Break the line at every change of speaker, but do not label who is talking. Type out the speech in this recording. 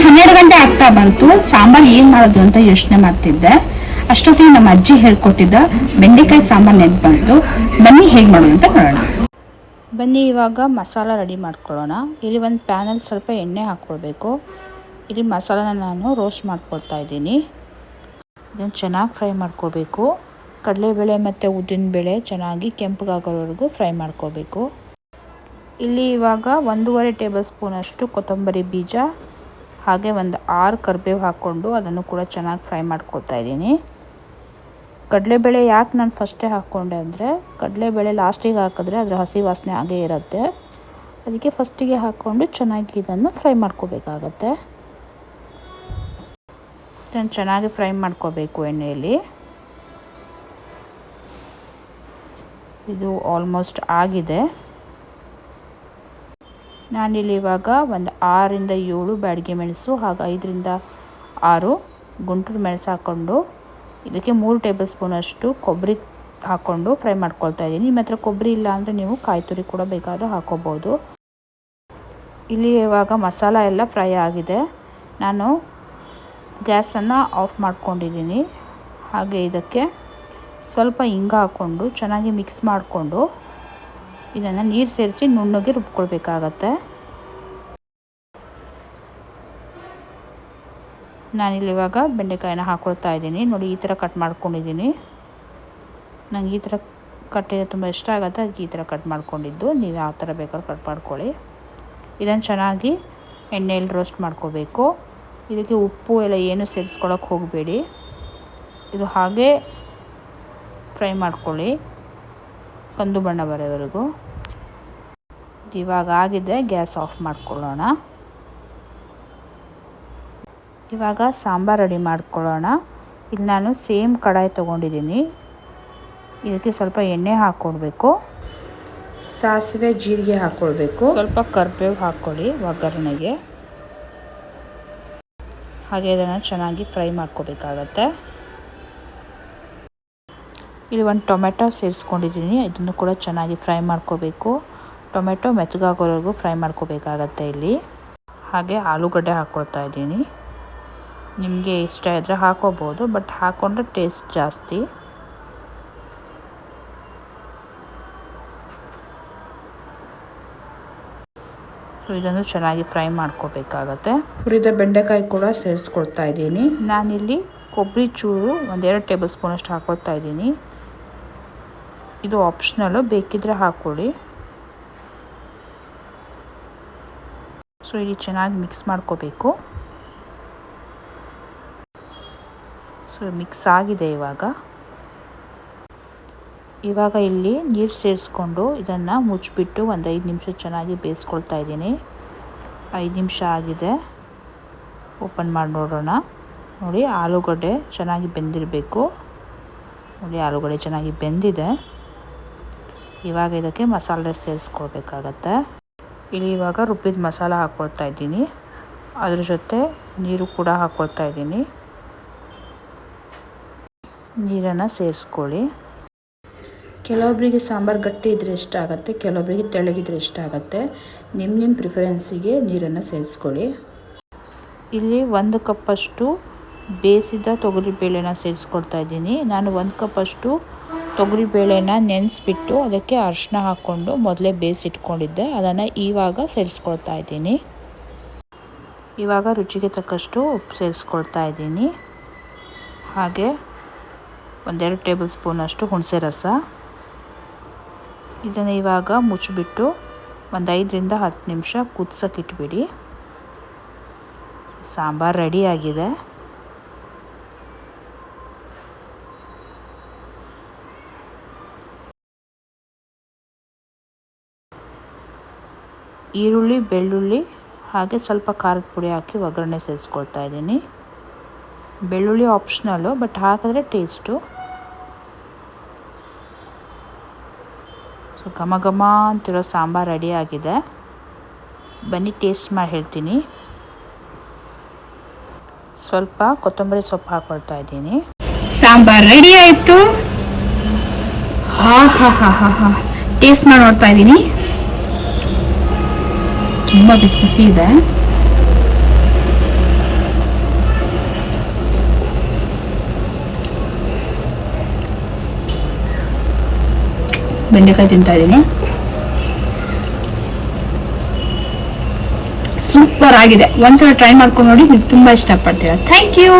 12 ಗಂಟೆ ಆಗ್ತಾ ಬಂತು. ಸಾಂಬಾರ್ ಏನ್ ಮಾಡೋದು ಅಂತ ಯೋಚನೆ ಮಾಡ್ತಿದ್ದೆ. ಅಷ್ಟೊತ್ತಿಗೆ ನಮ್ಮ ಅಜ್ಜಿ ಹೇಳ್ಕೊಟ್ಟಿದ್ದ ಬೆಂಡೆಕಾಯಿ ಸಾಂಬಾರ್ ನೆನ್ಪು ಬಂತು. ಬನ್ನಿ ಹೇಗೆ ಮಾಡೋದು ಅಂತ ನೋಡೋಣ. ಬನ್ನಿ ಇವಾಗ ಮಸಾಲ ರೆಡಿ ಮಾಡ್ಕೊಳ್ಳೋಣ. ಇಲ್ಲಿ ಒಂದು ಪ್ಯಾನಲ್ಲಿ ಸ್ವಲ್ಪ ಎಣ್ಣೆ ಹಾಕ್ಕೊಳ್ಬೇಕು. ಇಲ್ಲಿ ಮಸಾಲಾನ ನಾನು ರೋಸ್ಟ್ ಮಾಡ್ಕೊಳ್ತಾ ಇದ್ದೀನಿ. ಇದನ್ನು ಚೆನ್ನಾಗಿ ಫ್ರೈ ಮಾಡ್ಕೋಬೇಕು. ಕಡಲೆಬೇಳೆ ಮತ್ತು ಉದ್ದಿನಬೇಳೆ ಚೆನ್ನಾಗಿ ಕೆಂಪಗಾಗೋವರೆಗೂ ಫ್ರೈ ಮಾಡ್ಕೋಬೇಕು. ಇಲ್ಲಿ ಇವಾಗ 1.5 ಟೇಬಲ್ ಸ್ಪೂನ್ ಅಷ್ಟು ಕೊತ್ತಂಬರಿ ಬೀಜ ಹಾಗೆ ಒಂದು 6 ಕರಿಬೇವು ಹಾಕ್ಕೊಂಡು ಅದನ್ನು ಕೂಡ ಚೆನ್ನಾಗಿ ಫ್ರೈ ಮಾಡ್ಕೊಳ್ತಾ ಇದ್ದೀನಿ. ಕಡಲೆಬೇಳೆ ಯಾಕೆ ನಾನು ಫಸ್ಟೇ ಹಾಕ್ಕೊಂಡೆ ಅಂದರೆ ಕಡಲೆಬೇಳೆ ಲಾಸ್ಟಿಗೆ ಹಾಕಿದ್ರೆ ಅದರ ಹಸಿ ವಾಸನೆ ಹಾಗೇ ಇರುತ್ತೆ. ಅದಕ್ಕೆ ಫಸ್ಟಿಗೆ ಹಾಕ್ಕೊಂಡು ಚೆನ್ನಾಗಿ ಇದನ್ನು ಫ್ರೈ ಮಾಡ್ಕೋಬೇಕಾಗತ್ತೆ. ಇದನ್ನು ಚೆನ್ನಾಗಿ ಫ್ರೈ ಮಾಡ್ಕೋಬೇಕು ಎಣ್ಣೆಯಲ್ಲಿ. ಇದು ಆಲ್ಮೋಸ್ಟ್ ಆಗಿದೆ. ನಾನಿಲ್ಲಿ ಇವಾಗ ಒಂದು 6 ರಿಂದ 7 ಬ್ಯಾಡಗಿ ಮೆಣಸು ಹಾಗೂ 5 ರಿಂದ 6 ಗುಂಟೂರು ಮೆಣಸು ಹಾಕ್ಕೊಂಡು ಇದಕ್ಕೆ 3 ಟೇಬಲ್ ಸ್ಪೂನ್ ಅಷ್ಟು ಕೊಬ್ಬರಿ ಹಾಕ್ಕೊಂಡು ಫ್ರೈ ಮಾಡ್ಕೊಳ್ತಾ ಇದ್ದೀನಿ. ನಿಮ್ಮ ಹತ್ರ ಕೊಬ್ಬರಿ ಇಲ್ಲ ಅಂದರೆ ನೀವು ಕಾಯಿ ತುರಿ ಕೂಡ ಬೇಕಾದರೂ ಹಾಕೋಬೋದು. ಇಲ್ಲಿ ಇವಾಗ ಮಸಾಲ ಎಲ್ಲ ಫ್ರೈ ಆಗಿದೆ. ನಾನು ಗ್ಯಾಸನ್ನು ಆಫ್ ಮಾಡ್ಕೊಂಡಿದ್ದೀನಿ. ಹಾಗೆ ಇದಕ್ಕೆ ಸ್ವಲ್ಪ ಹಿಂಗ ಹಾಕ್ಕೊಂಡು ಚೆನ್ನಾಗಿ ಮಿಕ್ಸ್ ಮಾಡಿಕೊಂಡು ಇದನ್ನು ನೀರು ಸೇರಿಸಿ ನುಣ್ಣಗೆ ರುಬ್ಕೊಳ್ಬೇಕಾಗತ್ತೆ. ನಾನಿಲ್ಲಿ ಇವಾಗ ಬೆಂಡೆಕಾಯಿನ ಹಾಕ್ಕೊಳ್ತಾ ಇದ್ದೀನಿ. ನೋಡಿ ಈ ಥರ ಕಟ್ ಮಾಡ್ಕೊಂಡಿದ್ದೀನಿ. ನಂಗೆ ಈ ಥರ ಕಟ್ಟಿದ್ರೆ ತುಂಬ ಇಷ್ಟ ಆಗುತ್ತೆ. ಅದಕ್ಕೆ ಈ ಥರ ಕಟ್ ಮಾಡ್ಕೊಂಡಿದ್ದು. ನೀವು ಯಾವ ಥರ ಬೇಕಾದ್ರೂ ಕಟ್ ಮಾಡ್ಕೊಳ್ಳಿ. ಇದನ್ನು ಚೆನ್ನಾಗಿ ಎಣ್ಣೆಯಲ್ಲಿ ರೋಸ್ಟ್ ಮಾಡ್ಕೋಬೇಕು. ಇದಕ್ಕೆ ಉಪ್ಪು ಎಲ್ಲ ಏನು ಸೇರಿಸ್ಕೊಳ್ಳೋಕೆ ಹೋಗಬೇಡಿ. ಇದು ಹಾಗೇ ಫ್ರೈ ಮಾಡ್ಕೊಳ್ಳಿ ಕಂದು ಬಣ್ಣ ಬರೋವರೆಗೂ. ಇವಾಗ ಆಗಿದೆ. ಗ್ಯಾಸ್ ಆಫ್ ಮಾಡ್ಕೊಳ್ಳೋಣ. ಇವಾಗ ಸಾಂಬಾರು ರೆಡಿ ಮಾಡ್ಕೊಳ್ಳೋಣ. ಇಲ್ಲಿ ನಾನು ಸೇಮ್ ಕಡಾಯಿ ತೊಗೊಂಡಿದ್ದೀನಿ. ಇದಕ್ಕೆ ಸ್ವಲ್ಪ ಎಣ್ಣೆ ಹಾಕ್ಕೊಡ್ಬೇಕು. ಸಾಸಿವೆ ಜೀರಿಗೆ ಹಾಕ್ಕೊಳ್ಬೇಕು. ಸ್ವಲ್ಪ ಕರಿಬೇವು ಹಾಕ್ಕೊಳ್ಳಿ ಒಗ್ಗರಣೆಗೆ. ಹಾಗೆ ಇದನ್ನು ಚೆನ್ನಾಗಿ ಫ್ರೈ ಮಾಡ್ಕೋಬೇಕಾಗತ್ತೆ. ಇಲ್ಲಿ ಒಂದು ಟೊಮೆಟೊ ಸೇರಿಸ್ಕೊಂಡಿದ್ದೀನಿ. ಇದನ್ನು ಕೂಡ ಚೆನ್ನಾಗಿ ಫ್ರೈ ಮಾಡ್ಕೋಬೇಕು. ಟೊಮೆಟೊ ಮೆತ್ತಗಾಗೋವರೆಗೂ ಫ್ರೈ ಮಾಡ್ಕೋಬೇಕಾಗತ್ತೆ ಇಲ್ಲಿ. ಹಾಗೆ ಆಲೂಗಡ್ಡೆ ಹಾಕ್ಕೊಳ್ತಾ ಇದ್ದೀನಿ. ನಿಮಗೆ ಇಷ್ಟ ಇದ್ದರೆ ಹಾಕೋಬೋದು, ಬಟ್ ಹಾಕ್ಕೊಂಡ್ರೆ ಟೇಸ್ಟ್ ಜಾಸ್ತಿ. ಸೊ ಇದನ್ನು ಚೆನ್ನಾಗಿ ಫ್ರೈ ಮಾಡ್ಕೋಬೇಕಾಗತ್ತೆ. ಹುರಿದ ಬೆಂಡೆಕಾಯಿ ಕೂಡ ಸೇರಿಸ್ಕೊಳ್ತಾ ಇದ್ದೀನಿ. ನಾನಿಲ್ಲಿ ಕೊಬ್ಬರಿ ಚೂರು 1-2 ಟೇಬಲ್ ಸ್ಪೂನ್ ಅಷ್ಟು ಹಾಕ್ಕೊಳ್ತಾ ಇದ್ದೀನಿ. ಇದು ಆಪ್ಷನಲ್ಲು, ಬೇಕಿದ್ರೆ ಹಾಕ್ಕೊಳ್ಳಿ. ಸೊ ಇಲ್ಲಿ ಚೆನ್ನಾಗಿ ಮಿಕ್ಸ್ ಮಾಡ್ಕೋಬೇಕು. ಸೊ ಮಿಕ್ಸ್ ಆಗಿದೆ. ಇವಾಗ ಇಲ್ಲಿ ನೀರು ಸೇರಿಸ್ಕೊಂಡು ಇದನ್ನು ಮುಚ್ಚಿಬಿಟ್ಟು ಒಂದು 5 ನಿಮಿಷ ಚೆನ್ನಾಗಿ ಬೇಯಿಸ್ಕೊಳ್ತಾ ಇದ್ದೀನಿ. 5 ನಿಮಿಷ ಆಗಿದೆ. ಓಪನ್ ಮಾಡಿ ನೋಡೋಣ. ನೋಡಿ ಆಲೂಗಡ್ಡೆ ಚೆನ್ನಾಗಿ ಬೆಂದಿರಬೇಕು. ನೋಡಿ ಆಲೂಗಡ್ಡೆ ಚೆನ್ನಾಗಿ ಬೆಂದಿದೆ. ಇವಾಗ ಇದಕ್ಕೆ ಮಸಾಲೆ ಸೇರಿಸ್ಕೊಳ್ಬೇಕಾಗತ್ತೆ. ಇಲ್ಲಿ ಇವಾಗ ರುಬ್ಬಿದ ಮಸಾಲ ಹಾಕ್ಕೊಳ್ತಾ ಇದ್ದೀನಿ. ಅದ್ರ ಜೊತೆ ನೀರು ಕೂಡ ಹಾಕ್ಕೊಳ್ತಾ ಇದ್ದೀನಿ. ನೀರನ್ನು ಸೇರಿಸ್ಕೊಳ್ಳಿ. ಕೆಲವೊಬ್ಬರಿಗೆ ಸಾಂಬಾರು ಗಟ್ಟಿ ಇದ್ದರೆ ಇಷ್ಟ ಆಗುತ್ತೆ, ಕೆಲವೊಬ್ಬರಿಗೆ ತೆಳ್ಳಗಿದ್ರೆ ಇಷ್ಟ ಆಗುತ್ತೆ. ನಿಮ್ಮ ಪ್ರಿಫರೆನ್ಸಿಗೆ ನೀರನ್ನು ಸೇರಿಸ್ಕೊಳ್ಳಿ. ಇಲ್ಲಿ 1 ಕಪ್ಪಷ್ಟು ಬೇಯಿಸಿದ ತೊಗರಿಬೇಳೆನ ಸೇರಿಸ್ಕೊಳ್ತಾ ಇದ್ದೀನಿ. ನಾನು 1 ಕಪ್ಪಷ್ಟು ತೊಗರಿಬೇಳೆನ ನೆನೆಸ್ಬಿಟ್ಟು ಅದಕ್ಕೆ ಅರಿಶಿನ ಹಾಕ್ಕೊಂಡು ಮೊದಲೇ ಬೇಯಿಸಿಟ್ಕೊಂಡಿದ್ದೆ. ಅದನ್ನು ಇವಾಗ ಸೇರಿಸ್ಕೊಳ್ತಾ ಇದ್ದೀನಿ. ಇವಾಗ ರುಚಿಗೆ ತಕ್ಕಷ್ಟು ಉಪ್ಪು ಸೇರಿಸ್ಕೊಳ್ತಾ ಇದ್ದೀನಿ. ಹಾಗೆ 1-2 ಟೇಬಲ್ ಸ್ಪೂನಷ್ಟು ಹುಣಸೆ ರಸ. ಇದನ್ನು ಇವಾಗ ಮುಚ್ಚಿಬಿಟ್ಟು ಒಂದು 5 ರಿಂದ 10 ನಿಮಿಷ ಕುದಿಸೋಕೆ ಇಟ್ಬಿಡಿ. ಸಾಂಬಾರು ರೆಡಿಯಾಗಿದೆ. ಈರುಳ್ಳಿ, ಬೆಳ್ಳುಳ್ಳಿ ಹಾಗೆ ಸ್ವಲ್ಪ ಖಾರದ ಪುಡಿ ಹಾಕಿ ಒಗ್ಗರಣೆ ಸೇರಿಸ್ಕೊಳ್ತಾ ಇದ್ದೀನಿ. ಬೆಳ್ಳುಳ್ಳಿ ಆಪ್ಷನಲ್ಲು, ಬಟ್ ಹಾಕಿದ್ರೆ ಟೇಸ್ಟು. ಸೊ ಘಮ ಘಮ ಅಂತಿರೋ ಸಾಂಬಾರು ರೆಡಿಯಾಗಿದೆ. ಬನ್ನಿ ಟೇಸ್ಟ್ ಮಾಡಿ ಹೇಳ್ತೀನಿ. ಸ್ವಲ್ಪ ಕೊತ್ತಂಬರಿ ಸೊಪ್ಪು ಹಾಕ್ಕೊಳ್ತಾ ಇದ್ದೀನಿ. ಸಾಂಬಾರು ರೆಡಿ ಆಯಿತು. ಟೇಸ್ಟ್ ಮಾಡಿ ನೋಡ್ತಾ ಇದ್ದೀನಿ. ತುಂಬ ಬಿಸಿ ಬಿಸಿ ಇದೆ. ಬೆಂಡೆಕಾಯಿ ತಿಂತಾ ಇದ್ದೀನಿ. ಸೂಪರ್ ಆಗಿದೆ. ಒಂದ್ಸಲ ಟ್ರೈ ಮಾಡ್ಕೊಂಡು ನೋಡಿ, ನೀವು ತುಂಬಾ ಇಷ್ಟಪಡ್ತೀರಾ. Thank you.